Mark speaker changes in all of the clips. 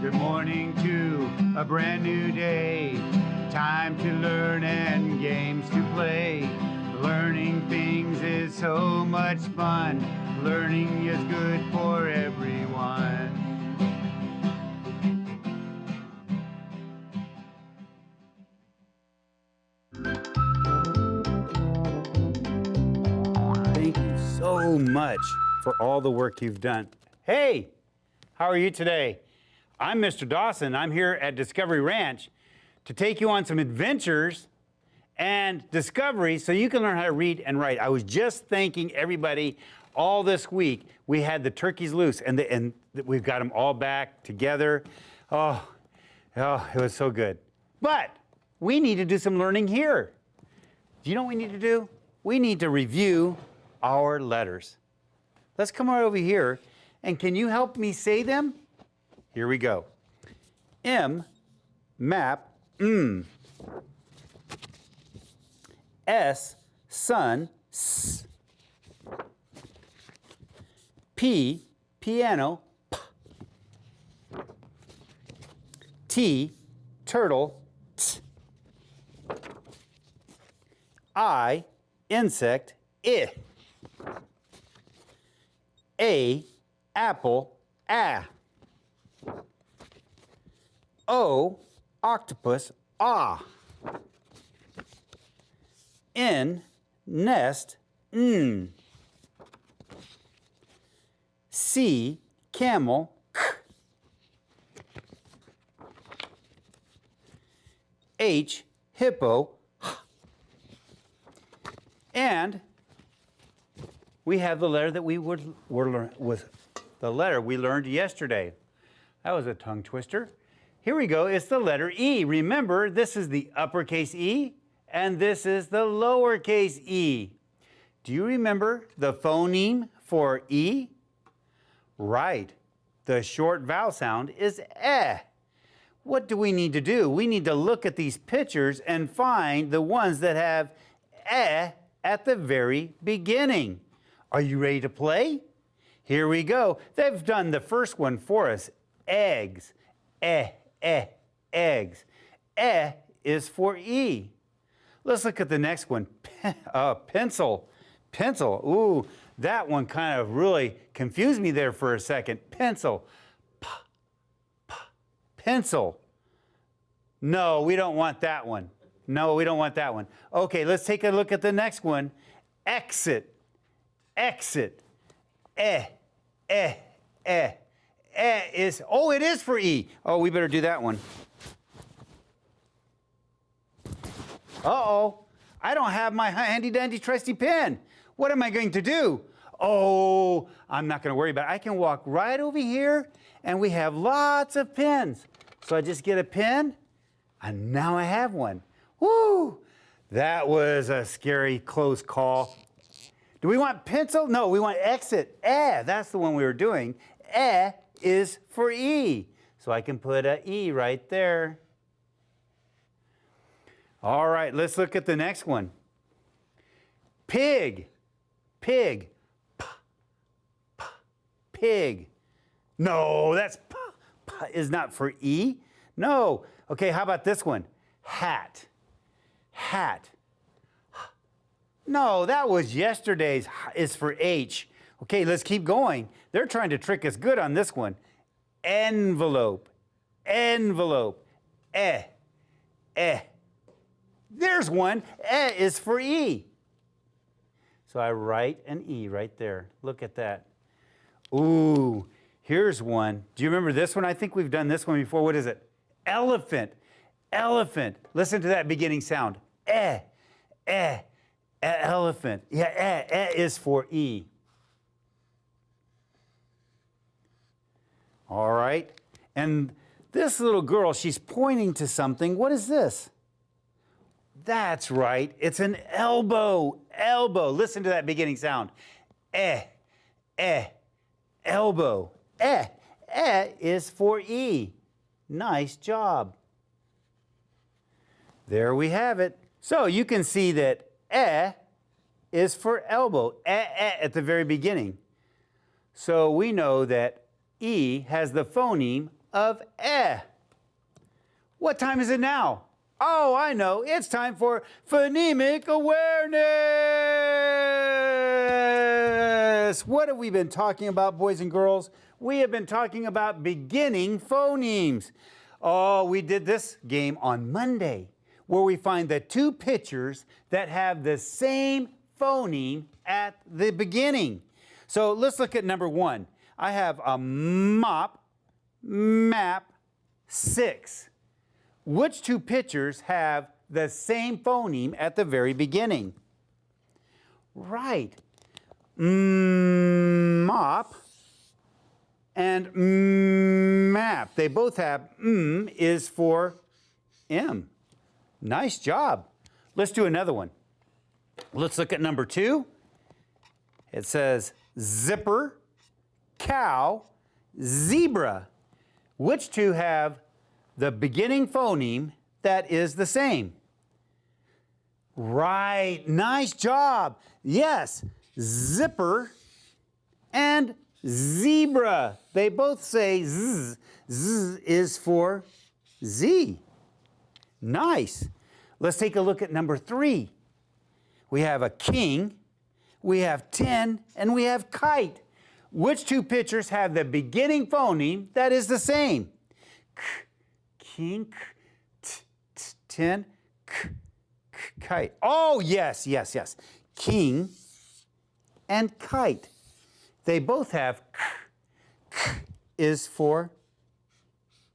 Speaker 1: Good morning to a brand new day. Time to learn and games to play. Learning things is so much fun. Learning is good for everyone. Thank you so much for all the work you've done. Hey, how are you today? I'm Mr. Dawson. I'm here at Discovery Ranch to take you on some adventures and discoveries so you can learn how to read and write. I was just thanking everybody all this week. We had the turkeys loose, and we've got them all back together. Oh, it was so good. But we need to do some learning here. Do you know what we need to do? We need to review our letters. Let's come right over here, and can you help me say them? Here we go. M, map, S, sun, S. P, piano, P. T, turtle, T. I, insect, I. A, apple, A. O, octopus, ah. N, nest, n. C, camel, k. H, hippo, h. And we have the letter that was the letter we learned yesterday. That was a tongue twister. Here we go, it's the letter E. Remember, this is the uppercase E, and this is the lowercase e. Do you remember the phoneme for E? Right, the short vowel sound is eh. What do we need to do? We need to look at these pictures and find the ones that have eh at the very beginning. Are you ready to play? Here we go. They've done the first one for us, eggs, eggs. Eh is for E. Let's look at the next one, pencil. Pencil, ooh, that one kind of really confused me there for a second. Pencil, pencil. No, we don't want that one. No, we don't want that one. Okay, let's take a look at the next one. Exit, exit. Is, oh, it is for E. Oh, we better do that one. Uh-oh, I don't have my handy-dandy trusty pen. What am I going to do? Oh, I'm not going to worry about it. I can walk right over here, and we have lots of pens. So I just get a pen, and now I have one. Woo! That was a scary, close call. Do we want pencil? No, we want exit. That's the one we were doing. Is for E. So I can put a E right there. All right, let's look at the next one. Pig, pig, pig. No, that's is not for E. No. Okay, how about this one? Hat, hat. No, that was yesterday's is for H. Okay, let's keep going. They're trying to trick us good on this one. Envelope, envelope, There's one, is for E. So I write an E right there. Look at that. Ooh, here's one. Do you remember this one? I think we've done this one before. What is it? Elephant, elephant. Listen to that beginning sound. Elephant. Yeah, is for E. All right. And this little girl, she's pointing to something. What is this? That's right. It's an elbow. Elbow. Listen to that beginning sound. Elbow. Is for E. Nice job. There we have it. So you can see that is for elbow. At the very beginning. So we know that E has the phoneme of eh. What time is it now? Oh, I know. It's time for phonemic awareness. What have we been talking about, boys and girls? We have been talking about beginning phonemes. Oh, we did this game on Monday, where we find the two pictures that have the same phoneme at the beginning. So let's look at number one. I have a mop, map, 6. Which two pictures have the same phoneme at the very beginning? Right. Mop and map. They both have is for M. Nice job. Let's do another one. Let's look at number 2. It says zipper, cow, zebra. Which two have the beginning phoneme that is the same? Right, nice job. Yes, zipper and zebra. They both say z. Z is for Z. Nice. Let's take a look at number 3. We have a king, we have 10, and we have kite. Which two pictures have the beginning phoneme that is the same? K, king, t, 10, kite. Oh, yes, yes, yes. King and kite. They both have k is for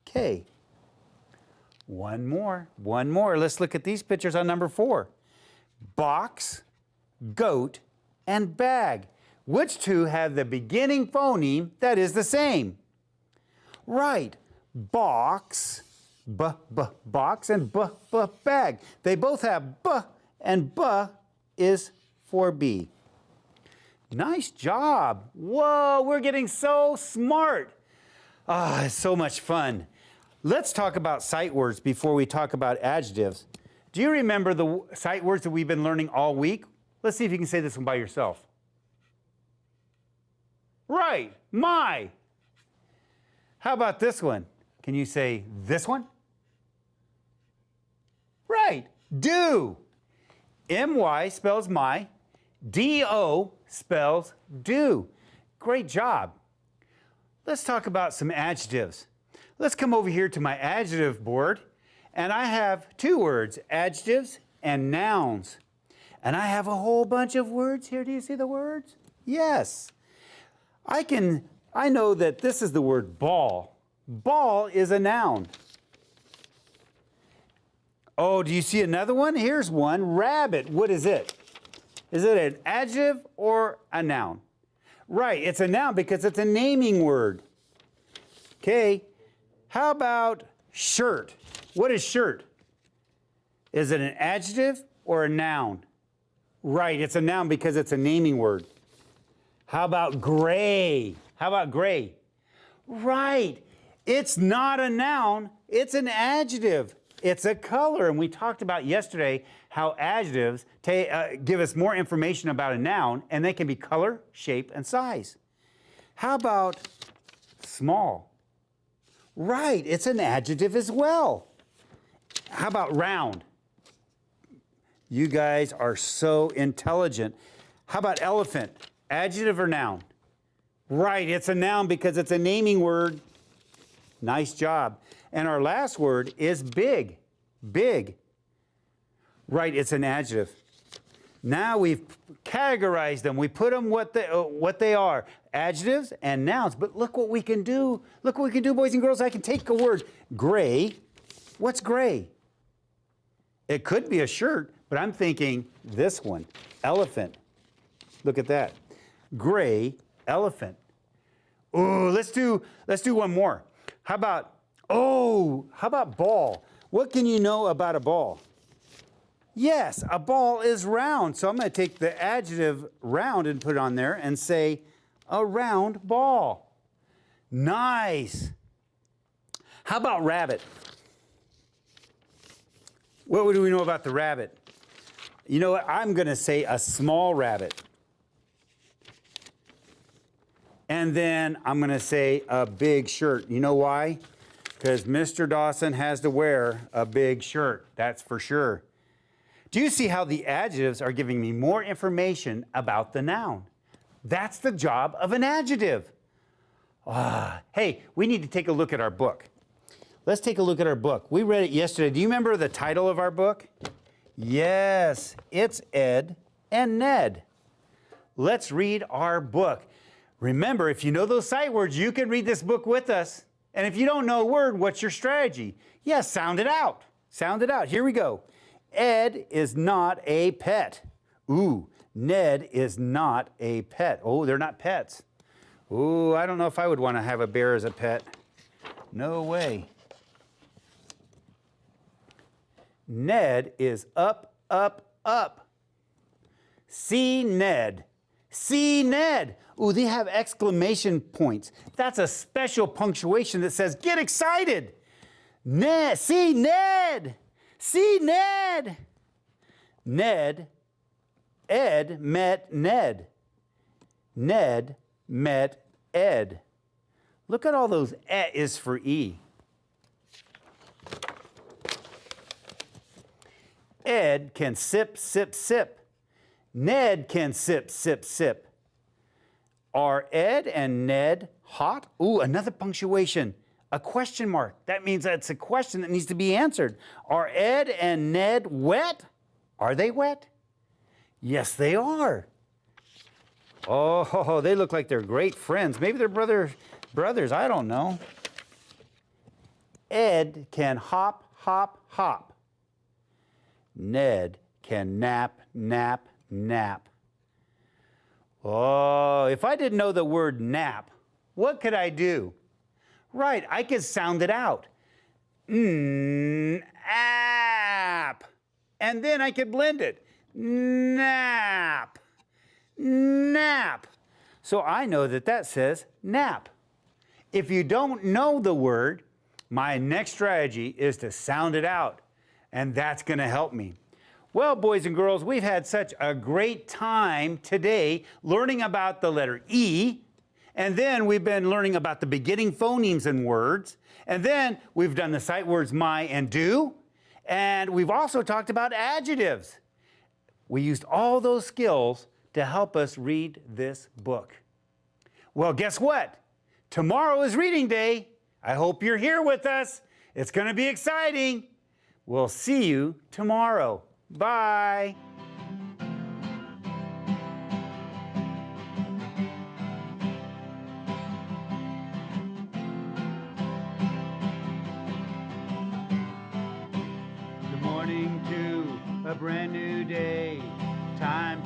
Speaker 1: K. One more. Let's look at these pictures on number 4. Box, goat, and bag. Which two have the beginning phoneme that is the same? Right. Box, box, and bag. They both have b, and b is for B. Nice job. Whoa, we're getting so smart. Ah, it's so much fun. Let's talk about sight words before we talk about adjectives. Do you remember the sight words that we've been learning all week? Let's see if you can say this one by yourself. Right, my. How about this one? Can you say this one? Right, do. M-Y spells my, D-O spells do. Great job. Let's talk about some adjectives. Let's come over here to my adjective board, and I have 2 words, adjectives and nouns. And I have a whole bunch of words here. Do you see the words? Yes. I know that this is the word ball. Ball is a noun. Oh, do you see another one? Here's one, rabbit. What is it? Is it an adjective or a noun? Right, it's a noun because it's a naming word. Okay, how about shirt? What is shirt? Is it an adjective or a noun? Right, it's a noun because it's a naming word. How about gray? How about gray? Right, it's not a noun, it's an adjective. It's a color, and we talked about yesterday how adjectives give us more information about a noun, and they can be color, shape, and size. How about small? Right, it's an adjective as well. How about round? You guys are so intelligent. How about elephant? Adjective or noun? Right, it's a noun because it's a naming word. Nice job. And our last word is big. Big. Right, it's an adjective. Now we've categorized them. We put them what they are, adjectives and nouns. But look what we can do. Look what we can do, boys and girls. I can take a word, gray. What's gray? It could be a shirt, but I'm thinking this one, elephant. Look at that. Gray, elephant. Oh, let's do one more. How about ball? What can you know about a ball? Yes, a ball is round. So I'm going to take the adjective round and put it on there and say a round ball. Nice. How about rabbit? What do we know about the rabbit? You know what? I'm going to say a small rabbit. And then I'm going to say a big shirt. You know why? because Mr. Dawson has to wear a big shirt, that's for sure. Do you see how the adjectives are giving me more information about the noun? That's the job of an adjective. Hey, we need to take a look at our book. Let's take a look at our book. We read it yesterday. Do you remember the title of our book? Yes, it's Ed and Ned. Let's read our book. Remember, if you know those sight words, you can read this book with us. And if you don't know a word, what's your strategy? Yes, sound it out. Sound it out. Here we go. Ed is not a pet. Ooh, Ned is not a pet. Oh, they're not pets. Ooh, I don't know if I would want to have a bear as a pet. No way. Ned is up, up, up. See Ned. See Ned. Ooh, they have exclamation points. That's a special punctuation that says, get excited. Ned, see Ned. See Ned. Ned, Ed met Ned. Ned met Ed. Look at all those is for E. Ed can sip, sip, sip. Ned can sip, sip, sip. Are Ed and Ned hot? Ooh, another punctuation. A question mark. That means that's a question that needs to be answered. Are Ed and Ned wet? Are they wet? Yes, they are. Oh, they look like they're great friends. Maybe they're brothers. I don't know. Ed can hop, hop, hop. Ned can nap, nap, nap. Oh, if I didn't know the word nap, what could I do? Right, I could sound it out. App. And then I could blend it. Nap. Nap. So I know that that says nap. If you don't know the word, my next strategy is to sound it out. And that's going to help me. Well, boys and girls, we've had such a great time today learning about the letter E. And then we've been learning about the beginning phonemes in words. And then we've done the sight words my and do. And we've also talked about adjectives. We used all those skills to help us read this book. Well, guess what? Tomorrow is reading day. I hope you're here with us. It's going to be exciting. We'll see you tomorrow. Bye. Good morning to a brand new day. Time